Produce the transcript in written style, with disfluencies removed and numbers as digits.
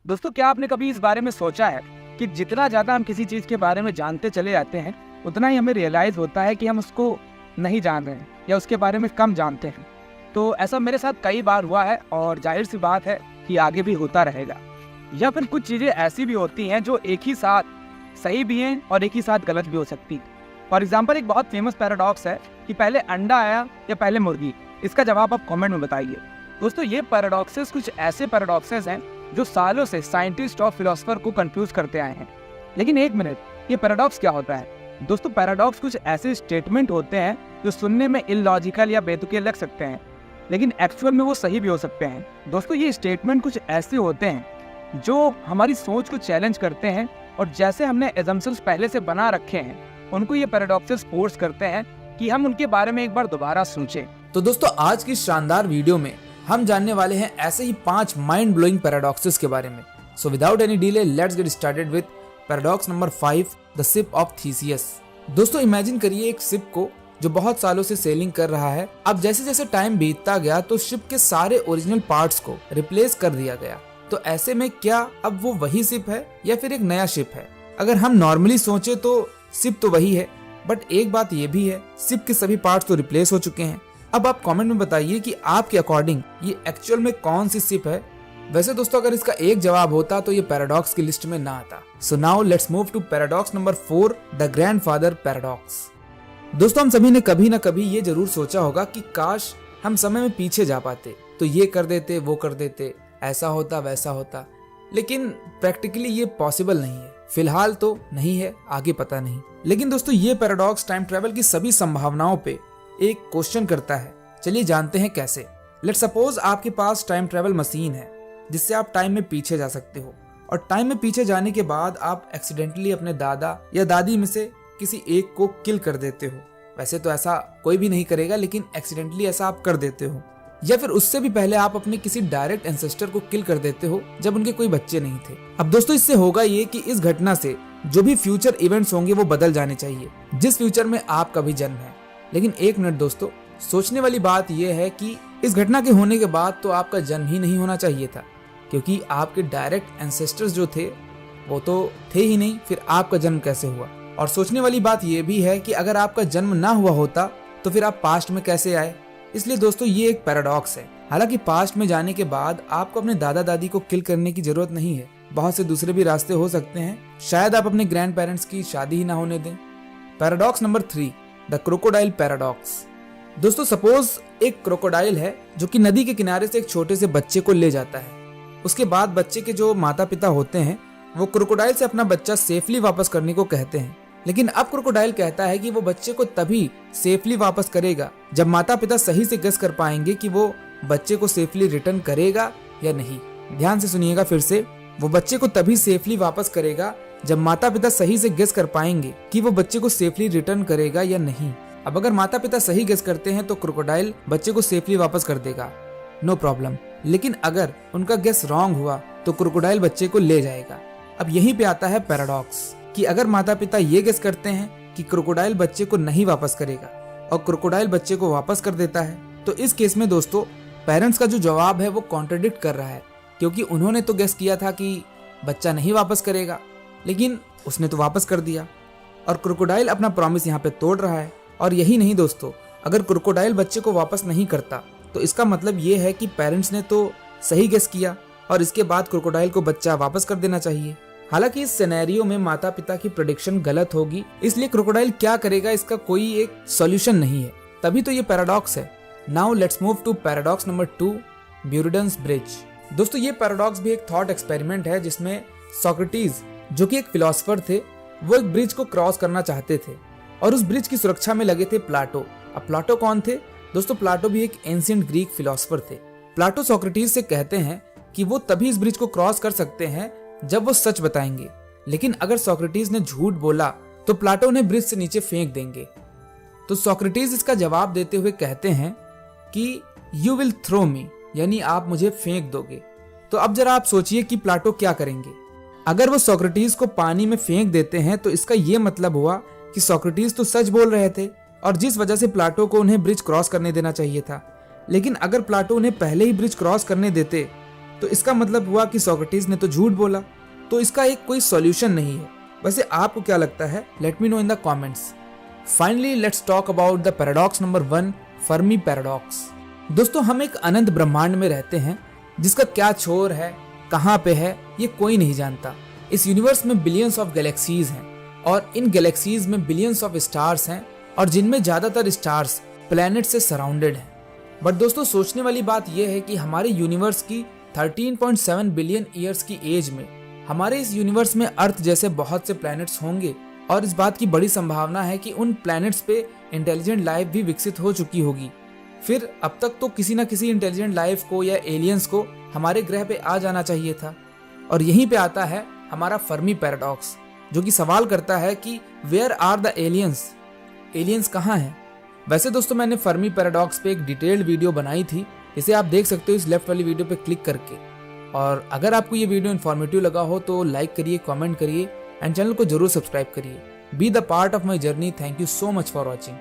दोस्तों, क्या आपने कभी इस बारे में सोचा है कि जितना ज़्यादा हम किसी चीज़ के बारे में जानते चले जाते हैं, उतना ही हमें रियलाइज़ होता है कि हम उसको नहीं जान रहे हैं या उसके बारे में कम जानते हैं। तो ऐसा मेरे साथ कई बार हुआ है और जाहिर सी बात है कि आगे भी होता रहेगा। या फिर कुछ चीज़ें ऐसी भी होती हैं जो एक ही साथ सही भी हैं और एक ही साथ गलत भी हो सकती हैं। फॉर एग्जाम्पल, एक बहुत फेमस पैराडॉक्स है कि पहले अंडा आया या पहले मुर्गी। इसका जवाब आप कमेंट में बताइए। दोस्तों, ये पैराडॉक्सेस कुछ ऐसे पैराडॉक्सेस हैं जो सालों से साइंटिस्ट और फिलोसोफर को कंफ्यूज करते आए हैं। लेकिन एक मिनट, ये पैराडॉक्स क्या होता है? दोस्तों, पैराडॉक्स कुछ ऐसे स्टेटमेंट होते हैं जो सुनने में इलॉजिकल या बेतुके लग सकते हैं, लेकिन एक्चुअल में वो सही भी हो सकते हैं। दोस्तों, ये स्टेटमेंट कुछ ऐसे होते हैं जो हमारी सोच को चैलेंज करते हैं और जैसे हमने एजम्पशंस पहले से बना रखे हैं, उनको ये पैराडॉक्सेस फोर्स करते हैं कि हम उनके बारे में एक बार दोबारा सोचें। तो दोस्तों, आज की शानदार वीडियो में हम जानने वाले हैं ऐसे ही 5 माइंड ब्लोइंग पैराडॉक्सेस के बारे में। So without any delay, let's get started with paradox number 5, the ship of Theseus. दोस्तों, इमेजिन करिए एक शिप को जो बहुत सालों से सेलिंग कर रहा है। अब जैसे जैसे टाइम बीतता गया तो शिप के सारे ओरिजिनल पार्ट्स को रिप्लेस कर दिया गया। तो ऐसे में क्या अब वो वही शिप है या फिर एक नया शिप है? अगर हम नॉर्मली सोचे तो शिप तो वही है, बट एक बात ये भी है, शिप के सभी पार्ट्स तो रिप्लेस हो चुके हैं। अब आप कमेंट में बताइए कि आपके अकॉर्डिंग ये एक्चुअल में कौन सी शिप है। वैसे दोस्तों, अगर इसका एक जवाब होता तो ये पैराडॉक्स की लिस्ट में ना आता। So now let's move to paradox number 4, the grandfather paradox. दोस्तों, हम सभी ने कभी ना कभी ये जरूर सोचा होगा कि काश हम समय में पीछे जा पाते, तो ये कर देते, वो कर देते, ऐसा होता, वैसा होता। लेकिन प्रैक्टिकली ये पॉसिबल नहीं है। फिलहाल तो नहीं है, आगे पता नहीं। लेकिन दोस्तों, ये पैराडॉक्स टाइम ट्रेवल की सभी संभावनाओं पे एक क्वेश्चन करता है। चलिए जानते हैं कैसे। लेट्स सपोज आपके पास टाइम ट्रेवल मशीन है जिससे आप टाइम में पीछे जा सकते हो, और टाइम में पीछे जाने के बाद आप एक्सीडेंटली अपने दादा या दादी में से किसी एक को किल कर देते हो। वैसे तो ऐसा कोई भी नहीं करेगा, लेकिन एक्सीडेंटली ऐसा आप कर देते हो। या फिर उससे भी पहले आप अपने किसी डायरेक्ट एंसेस्टर को किल कर देते हो जब उनके कोई बच्चे नहीं थे। अब दोस्तों, इससे होगा ये कि इस घटना से जो भी फ्यूचर इवेंट्स होंगे वो बदल जाने चाहिए, जिस फ्यूचर में आपका भी जन्म है। लेकिन एक मिनट दोस्तों, सोचने वाली बात यह है कि इस घटना के होने के बाद तो आपका जन्म ही नहीं होना चाहिए था, क्योंकि आपके डायरेक्ट एंसेस्टर्स जो थे वो तो थे ही नहीं, फिर आपका जन्म कैसे हुआ? और सोचने वाली बात यह भी है कि अगर आपका जन्म ना हुआ होता तो फिर आप पास्ट में कैसे आए? इसलिए दोस्तों, ये एक पैराडॉक्स है। हालांकि पास्ट में जाने के बाद आपको अपने दादा दादी को किल करने की जरूरत नहीं है। बहुत से दूसरे भी रास्ते हो सकते हैं। शायद आप अपने ग्रैंड पेरेंट्स की शादी ही ना होने दें। Paradox number 3, the crocodile paradox. दोस्तों, सपोज एक क्रोकोडाइल है जो कि नदी के किनारे से एक छोटे से बच्चे को ले जाता है। उसके बाद बच्चे के जो माता पिता होते हैं वो क्रोकोडाइल से अपना बच्चा सेफली वापस करने को कहते हैं। लेकिन अब क्रोकोडाइल कहता है कि वो बच्चे को तभी सेफली वापस करेगा जब माता पिता सही से गेस कर पाएंगे कि वो बच्चे को सेफली रिटर्न करेगा या नहीं। ध्यान से सुनिएगा फिर से, वो बच्चे को तभी सेफली वापस करेगा जब माता पिता सही से गेस कर पाएंगे कि वो बच्चे को सेफली रिटर्न करेगा या नहीं। अब अगर माता पिता सही गेस करते हैं तो क्रोकोडाइल बच्चे को सेफली वापस कर देगा, नो प्रॉब्लम। लेकिन अगर उनका गेस रॉन्ग हुआ तो क्रोकोडाइल बच्चे को ले जाएगा। अब यहीं पे आता है पैराडॉक्स कि अगर माता पिता ये गेस करते हैं कि क्रोकोडाइल बच्चे को नहीं वापस करेगा और क्रोकोडाइल बच्चे को वापस कर देता है, तो इस केस में दोस्तों पेरेंट्स का जो जवाब है वो कॉन्ट्रडिक्ट कर रहा है, क्योंकि उन्होंने तो गेस किया था कि बच्चा नहीं वापस करेगा, लेकिन उसने तो वापस कर दिया। और क्रोकोडाइल अपना प्रॉमिस यहाँ पे तोड़ रहा है। और यही नहीं दोस्तों, अगर क्रोकोडाइल बच्चे को वापस नहीं करता तो इसका मतलब ये है कि पेरेंट्स ने तो सही गेस किया और इसके बाद क्रोकोडाइल को बच्चा वापस कर देना चाहिए। हालांकि इस सिनेरियो में माता पिता की प्रेडिक्शन गलत होगी, इसलिए क्रोकोडाइल क्या करेगा इसका कोई एक सॉल्यूशन नहीं है। तभी तो ये पैराडॉक्स है। Now let's move to paradox number 2, Buridan's bridge. दोस्तों, ये पैराडॉक्स भी एक थॉट एक्सपेरिमेंट है जिसमें सोक्रेटिस, जो कि एक फिलोसोफर थे, वो एक ब्रिज को क्रॉस करना चाहते थे और उस ब्रिज की सुरक्षा में लगे थे प्लाटो। अब प्लाटो कौन थे दोस्तों? प्लाटो भी एक एंशिएंट ग्रीक फिलोसोफर थे। प्लाटो सोक्रेटिस से कहते हैं कि वो तभी इस ब्रिज को क्रॉस कर सकते हैं जब वो सच बताएंगे। लेकिन अगर सोक्रेटिस ने झूठ बोला तो प्लाटो उन्हें ब्रिज से नीचे फेंक देंगे। तो सोक्रेटिस इसका जवाब देते हुए कहते हैं कि यू विल थ्रो मी, यानी आप मुझे फेंक दोगे। तो अब जरा आप सोचिए कि प्लाटो क्या करेंगे। अगर वो सोक्रेटिस को पानी में फेंक देते हैं तो इसका ये मतलब हुआ कि सोक्रेटिस तो सच बोल रहे थे और जिस वजह से प्लाटो को उन्हें ब्रिज क्रॉस करने देना चाहिए था। लेकिन अगर प्लाटो उन्हें पहले ही ब्रिज क्रॉस करने देते तो इसका मतलब हुआ कि सोक्रेटिस ने तो झूठ बोला। तो इसका एक कोई सॉल्यूशन नहीं है। वैसे आपको क्या लगता है? Let me know in the comments. Finally let's talk about the paradox number 1, Fermi paradox. दोस्तों, हम एक अनंत ब्रह्मांड में रहते हैं जिसका क्या छोर है, कहाँ पे है, ये कोई नहीं जानता। इस यूनिवर्स में बिलियंस ऑफ गैलेक्सीज हैं और इन गैलेक्सीज में बिलियंस ऑफ स्टार्स हैं और जिनमें ज्यादातर स्टार्स प्लैनेट से सराउंडेड हैं। बट दोस्तों, सोचने वाली बात यह है कि हमारे यूनिवर्स की 13.7 बिलियन ईयर्स की एज में हमारे इस यूनिवर्स में अर्थ जैसे बहुत से प्लैनेट्स होंगे और इस बात की बड़ी संभावना है कि उन प्लैनेट्स पे इंटेलिजेंट लाइफ भी विकसित हो चुकी होगी। फिर अब तक तो किसी न किसी इंटेलिजेंट लाइफ को या एलियंस को हमारे ग्रह पे आ जाना चाहिए था। और यहीं पे आता है हमारा फर्मी पैराडॉक्स, जो कि सवाल करता है कि where are the aliens? Aliens कहाँ हैं? वैसे दोस्तों, मैंने फर्मी पैराडॉक्स पे एक डिटेल्ड वीडियो बनाई थी, इसे आप देख सकते हो इस लेफ्ट वाली वीडियो पे क्लिक करके। और अगर आपको ये वीडियो इन्फॉर्मेटिव लगा हो तो लाइक करिए, कमेंट करिए एंड चैनल को जरूर सब्सक्राइब करिए। Be the part of my journey. Thank you so much for watching.